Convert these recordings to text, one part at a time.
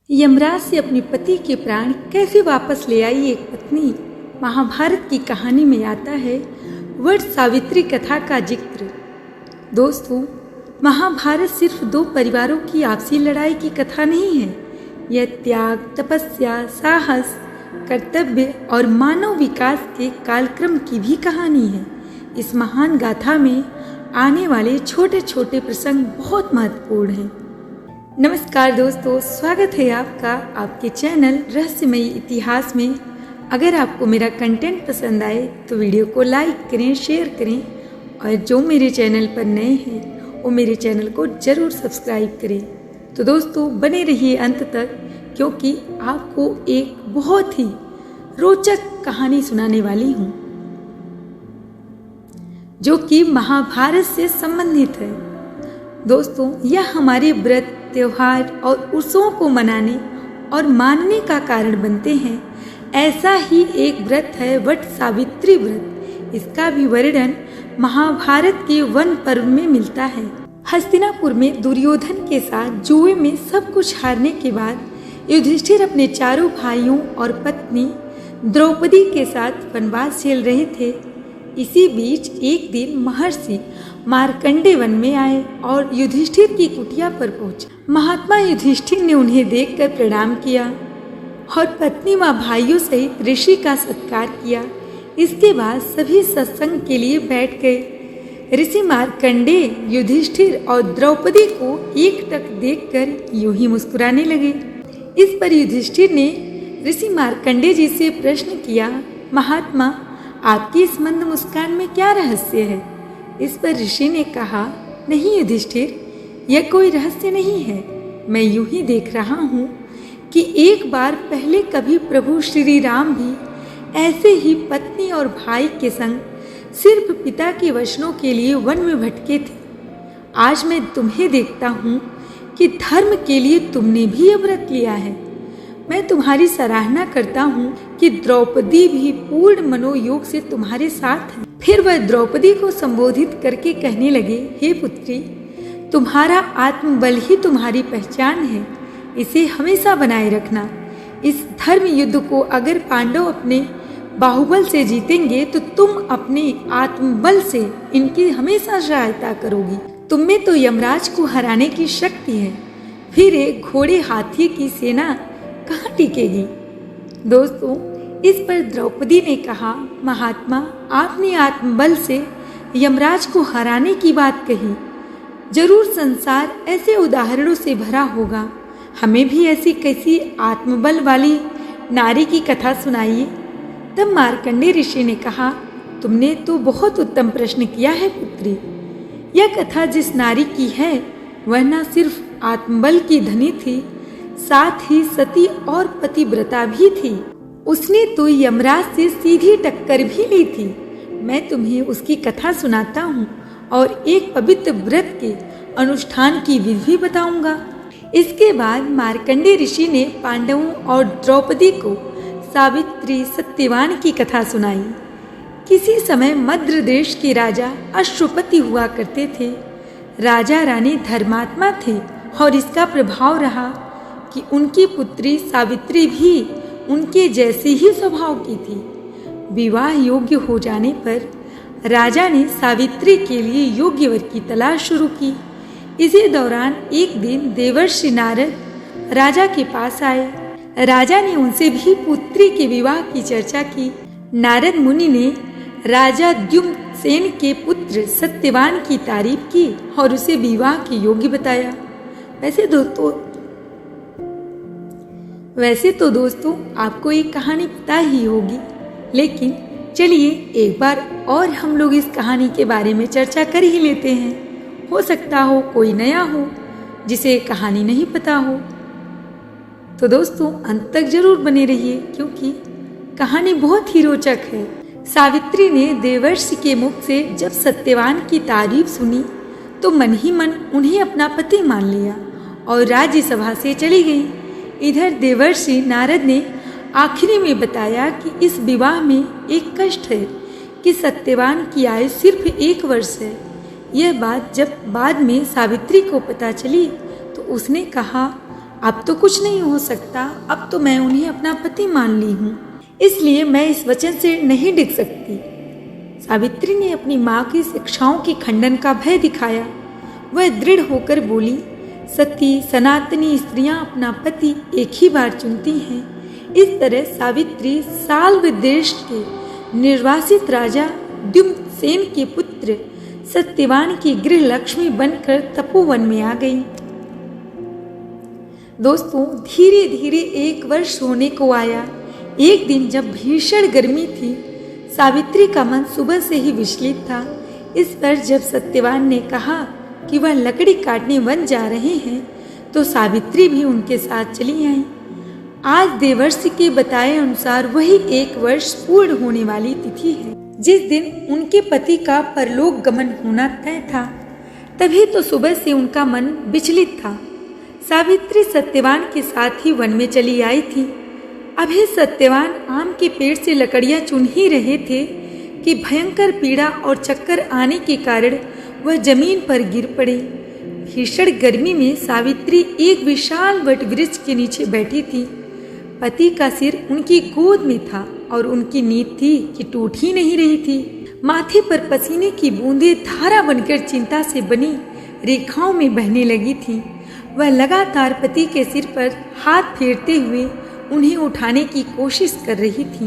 यमराज से अपने पति के प्राण कैसे वापस ले आई एक पत्नी, महाभारत की कहानी में आता है वट सावित्री कथा का जिक्र। दोस्तों, महाभारत सिर्फ दो परिवारों की आपसी लड़ाई की कथा नहीं है। यह त्याग, तपस्या, साहस, कर्तव्य और मानव विकास के कालक्रम की भी कहानी है। इस महान गाथा में आने वाले छोटे छोटे प्रसंग बहुत महत्वपूर्ण हैं। नमस्कार दोस्तों, स्वागत है आपका आपके चैनल रहस्यमयी इतिहास में। अगर आपको मेरा कंटेंट पसंद आए तो वीडियो को लाइक करें, शेयर करें और जो मेरे चैनल पर नए हैं वो मेरे चैनल को ज़रूर सब्सक्राइब करें। तो दोस्तों, बने रहिए अंत तक, क्योंकि आपको एक बहुत ही रोचक कहानी सुनाने वाली हूँ जो कि महाभारत से संबंधित है। दोस्तों, यह हमारे व्रत, त्योहार और उत्सवों को मनाने और मानने का कारण बनते हैं। ऐसा ही एक व्रत है वट सावित्री व्रत। इसका भी वर्णन महाभारत के वन पर्व में मिलता है। हस्तिनापुर में दुर्योधन के साथ जुए में सब कुछ हारने के बाद युधिष्ठिर अपने चारों भाइयों और पत्नी द्रौपदी के साथ वनवास झेल रहे थे। इसी बीच एक दिन महर्षि मार्कंडे वन में आए और युधिष्ठिर की कुटिया पर पहुंचे। महात्मा युधिष्ठिर ने उन्हें देखकर प्रणाम किया और पत्नी व भाइयों सहित ऋषि का सत्कार किया। इसके बाद सभी सत्संग के लिए बैठ गए। ऋषि मार्कंडे युधिष्ठिर और द्रौपदी को एकटक देखकर यूं ही मुस्कुराने लगे। इस पर युधिष्ठिर ने ऋषि मार्कंडे जी से प्रश्न किया, महात्मा, आपकी इस मंद मुस्कान में क्या रहस्य है? इस पर ऋषि ने कहा, नहीं युधिष्ठिर, यह कोई रहस्य नहीं है। मैं यूं ही देख रहा हूँ कि एक बार पहले कभी प्रभु श्री राम भी ऐसे ही पत्नी और भाई के संग सिर्फ पिता के वचनों के लिए वन में भटके थे। आज मैं तुम्हें देखता हूँ कि धर्म के लिए तुमने भी यह व्रत लिया है। मैं तुम्हारी सराहना करता हूँ कि द्रौपदी भी पूर्ण मनोयोग से तुम्हारे साथ है। फिर वह द्रौपदी को संबोधित करके कहने लगे, हे पुत्री, तुम्हारा आत्मबल ही तुम्हारी पहचान है। इसे हमेशा बनाए रखना। इस धर्म युद्ध को अगर पांडव अपने बाहुबल से जीतेंगे तो तुम अपने आत्मबल से इनकी हमेशा सहायता करोगी। तुम में तो यमराज को हराने की शक्ति है, फिर एक घोड़े हाथी की सेना कहाँ टिकेगी? दोस्तों, इस पर द्रौपदी ने कहा, महात्मा, आपने आत्मबल से यमराज को हराने की बात कही। जरूर संसार ऐसे उदाहरणों से भरा होगा। हमें भी ऐसी कैसी आत्मबल वाली नारी की कथा सुनाइए। तब मार्कंडे ऋषि ने कहा, तुमने तो बहुत उत्तम प्रश्न किया है पुत्री। यह कथा जिस नारी की है वह न सिर्फ आत्मबल की धनी थी, साथ ही सती और पतिव्रता भी थी। उसने तो यमराज से सीधी टक्कर भी ली थी। मैं तुम्हें उसकी कथा सुनाता हूँ और एक पवित्र व्रत के अनुष्ठान की विधि बताऊंगा। इसके बाद मार्कंडे ऋषि ने पांडवों और द्रौपदी को सावित्री सत्यवान की कथा सुनाई। किसी समय मद्र देश के राजा अश्वपति हुआ करते थे। राजा रानी धर्मात्मा थे और इसका प्रभाव रहा कि उनकी पुत्री सावित्री भी उनके जैसे ही स्वभाव की थी। विवाह योग्य हो जाने पर राजा ने सावित्री के लिए योग्य वर की तलाश शुरू की। इसी दौरान एक दिन देवर्षि नारद राजा के पास आए। राजा ने उनसे भी पुत्री के विवाह की चर्चा की। नारद मुनि ने राजा द्युम्नसेन के पुत्र सत्यवान की तारीफ की और उसे विवाह के योग्य बताया। वैसे तो दोस्तों आपको एक कहानी पता ही होगी, लेकिन चलिए एक बार और हम लोग इस कहानी के बारे में चर्चा कर ही लेते हैं। हो सकता हो कोई नया हो जिसे कहानी नहीं पता हो। तो दोस्तों, अंत तक जरूर बने रहिए, क्योंकि कहानी बहुत ही रोचक है। सावित्री ने देवर्षि के मुख से जब सत्यवान की तारीफ सुनी तो मन ही मन उन्हें अपना पति मान लिया और राज्यसभा से चली गई। इधर देवर्षि नारद ने आखिरी में बताया कि इस विवाह में एक कष्ट है कि सत्यवान की आयु सिर्फ 1 वर्ष है। यह बात जब बाद में सावित्री को पता चली तो उसने कहा, अब तो कुछ नहीं हो सकता, अब तो मैं उन्हें अपना पति मान ली हूँ, इसलिए मैं इस वचन से नहीं डिग सकती। सावित्री ने अपनी माँ की शिक्षाओं के खंडन का भय दिखाया। वह दृढ़ होकर बोली, सती सनातनी स्त्रियां अपना पति एक ही बार चुनती हैं। इस तरह सावित्री साल्व देश के निर्वासित राजा द्युम्नसेन के पुत्र सत्यवान की गृह लक्ष्मी बनकर तपोवन में आ गई। दोस्तों, धीरे धीरे 1 वर्ष होने को आया। एक दिन जब भीषण गर्मी थी, सावित्री का मन सुबह से ही विचलित था। इस पर जब सत्यवान ने कहा कि वह लकड़ी काटने वन जा रहे हैं, तो सावित्री भी उनके साथ चली आई। आज देवर्षि के बताए अनुसार वही 1 वर्ष पूर्ण होने वाली तिथि है, जिस दिन उनके पति का परलोक गमन होना तय था। तभी तो सुबह से उनका मन विचलित था। सावित्री सत्यवान के साथ ही वन में चली आई थी। अभी सत्यवान आम के पेड़ से लकड़ियां चुन ही रहे थे कि भयंकर पीड़ा और चक्कर आने के कारण वह जमीन पर गिर पड़े। भीषण गर्मी में सावित्री एक विशाल वट वृक्ष के नीचे बैठी थी। पति का सिर उनकी गोद में था और उनकी नींद थी कि टूट ही नहीं रही थी। माथे पर पसीने की बूंदें धारा बनकर चिंता से बनी रेखाओं में बहने लगी थी। वह लगातार पति के सिर पर हाथ फेरते हुए उन्हें उठाने की कोशिश कर रही थी।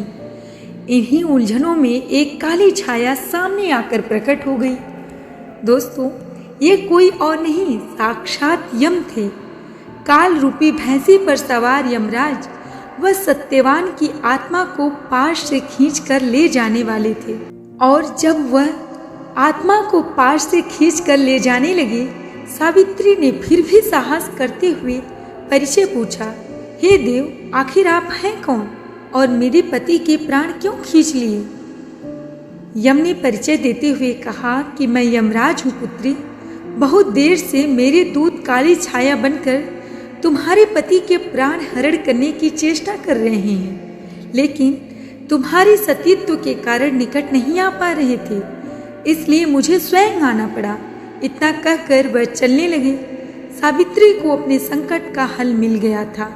इन्हीं उलझनों में एक काली छाया सामने आकर प्रकट हो गई। दोस्तों, ये कोई और नहीं, साक्षात यम थे। काल रूपी भैंसी पर सवार यमराज वह सत्यवान की आत्मा को पाश से खींचकर ले जाने वाले थे। और जब वह आत्मा को पाश से खींचकर ले जाने लगे, सावित्री ने फिर भी साहस करते हुए परिचय पूछा, हे देव, आखिर आप हैं कौन और मेरे पति के प्राण क्यों खींच लिए? यम ने परिचय देते हुए कहा कि मैं यमराज हूँ पुत्री। बहुत देर से मेरे दूत काली छाया बनकर तुम्हारे पति के प्राण हरण करने की चेष्टा कर रहे हैं, लेकिन तुम्हारे सतीत्व के कारण निकट नहीं आ पा रहे थे, इसलिए मुझे स्वयं आना पड़ा। इतना कहकर वह चलने लगे। सावित्री को अपने संकट का हल मिल गया था।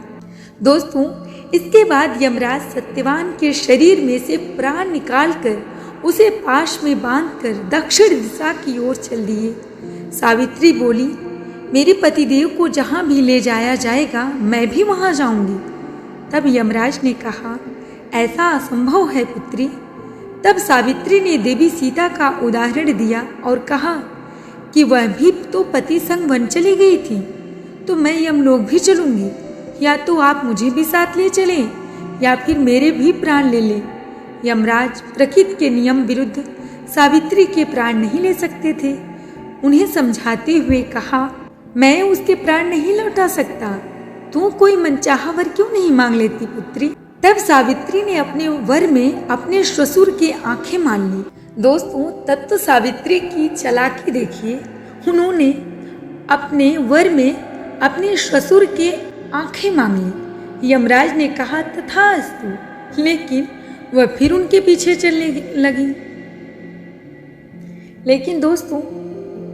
दोस्तों, इसके बाद यमराज सत्यवान के शरीर में से प्राण निकालकर उसे पाश में बांधकर दक्षिण दिशा की ओर चल दिए। सावित्री बोली, मेरे पतिदेव को जहाँ भी ले जाया जाएगा मैं भी वहाँ जाऊंगी। तब यमराज ने कहा, ऐसा असंभव है पुत्री। तब सावित्री ने देवी सीता का उदाहरण दिया और कहा कि वह भी तो पति संग वन चली गई थी, तो मैं यमलोक भी चलूंगी। या तो आप मुझे भी साथ ले चलें या फिर मेरे भी प्राण ले लें। यमराज प्रकृति के नियम विरुद्ध सावित्री के प्राण नहीं ले सकते थे। उन्हें समझाते हुए कहा, मैं उसके प्राण नहीं लौटा सकता। तू कोई मनचाहा वर क्यों नहीं मांग लेती पुत्री? तब सावित्री ने अपने वर में अपने ससुर की आंखें मान ली। दोस्तों, तब तो सावित्री की चालाकी देखिए। उन्होंने अपने वर में अपने ससुर के आंखें मांग ली। यमराज ने कहा, तथास्तु, लेकिन वह फिर उनके पीछे चलने लगी।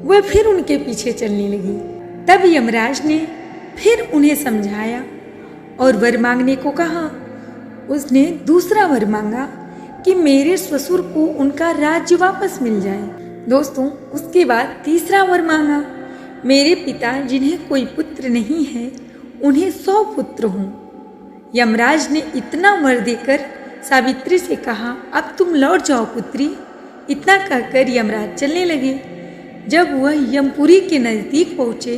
वह फिर उनके पीछे चलने लगी। तब यमराज ने फिर उन्हें समझाया और वर मांगने को कहा। उसने दूसरा वर मांगा कि मेरे ससुर को उनका राज्य वापस मिल जाए। दोस्तों, उसके बाद तीसरा वर मांगा, मेरे पिता जिन्हें कोई पुत्र नहीं है उन्हें 100 पुत्र हों। यमराज ने इतना वर देकर सावित्री से कहा, अब तुम लौट जाओ पुत्री। इतना कहकर यमराज चलने लगे। जब वह यमपुरी के नजदीक पहुंचे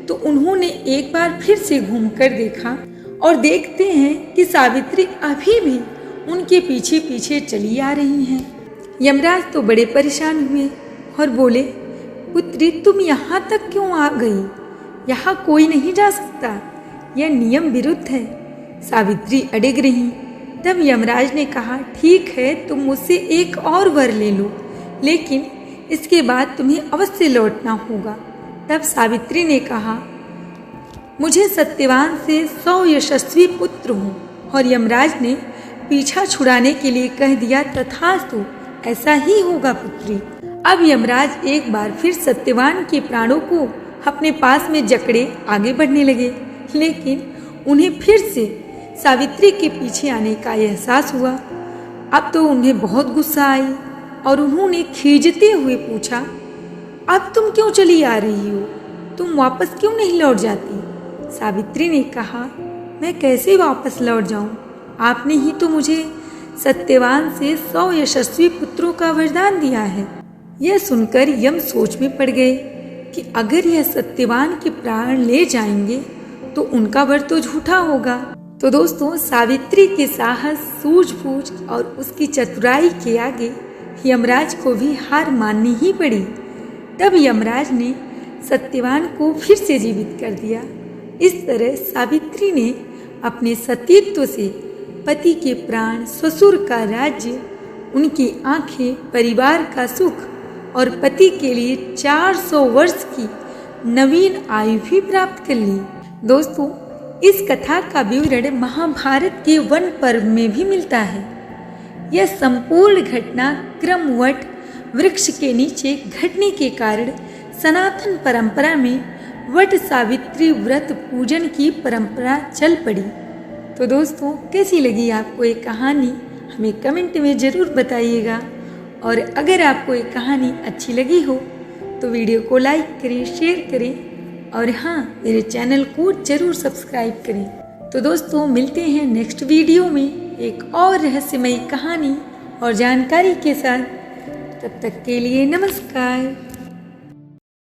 तो उन्होंने एक बार फिर से घूमकर देखा और देखते हैं कि सावित्री अभी भी उनके पीछे पीछे चली आ रही हैं। यमराज तो बड़े परेशान हुए और बोले, पुत्री, तुम यहाँ तक क्यों आ गई? यहाँ कोई नहीं जा सकता, यह नियम विरुद्ध है। सावित्री अड़िग रही। तब यमराज ने कहा, ठीक है, तुम मुझसे एक और वर ले लो, लेकिन इसके बाद तुम्हें अवश्य लौटना होगा। तब सावित्री ने कहा, मुझे सत्यवान से 100 यशस्वी पुत्र हों। और यमराज ने पीछा छुड़ाने के लिए कह दिया, तथास्तु, ऐसा ही होगा पुत्री। अब यमराज एक बार फिर सत्यवान के प्राणों को अपने पास में जकड़े आगे बढ़ने लगे, लेकिन उन्हें फिर से सावित्री के पीछे आने का एहसास हुआ। अब तो उन्हें बहुत गुस्सा आई और उन्होंने खींचते हुए पूछा, अब तुम क्यों चली आ रही हो? तुम वापस क्यों नहीं लौट जाती? सावित्री ने कहा, मैं कैसे वापस लौट जाऊं? आपने ही तो मुझे सत्यवान से 100 यशस्वी पुत्रों का वरदान दिया है। यह सुनकर यम सोच में पड़ गए कि अगर यह सत्यवान के प्राण ले जाएंगे तो उनका वर तो झूठा होगा। तो दोस्तों, सावित्री के साहस, सूझबूझ और उसकी चतुराई के आगे यमराज को भी हार माननी ही पड़ी। तब यमराज ने सत्यवान को फिर से जीवित कर दिया। इस तरह सावित्री ने अपने सतीत्व से पति के प्राण, ससुर का राज्य, उनकी आंखें, परिवार का सुख और पति के लिए 400 वर्ष की नवीन आयु भी प्राप्त कर ली। दोस्तों, इस कथा का विवरण महाभारत के वन पर्व में भी मिलता है। यह संपूर्ण घटना क्रमवट वृक्ष के नीचे घटने के कारण सनातन परंपरा में वट सावित्री व्रत पूजन की परंपरा चल पड़ी। तो दोस्तों, कैसी लगी आपको ये कहानी? हमें कमेंट में ज़रूर बताइएगा। और अगर आपको ये कहानी अच्छी लगी हो तो वीडियो को लाइक करें, शेयर करें और हाँ, मेरे चैनल को ज़रूर सब्सक्राइब करें। तो दोस्तों, मिलते हैं नेक्स्ट वीडियो में एक और रहस्यमयी कहानी और जानकारी के साथ। तब तक के लिए नमस्कार।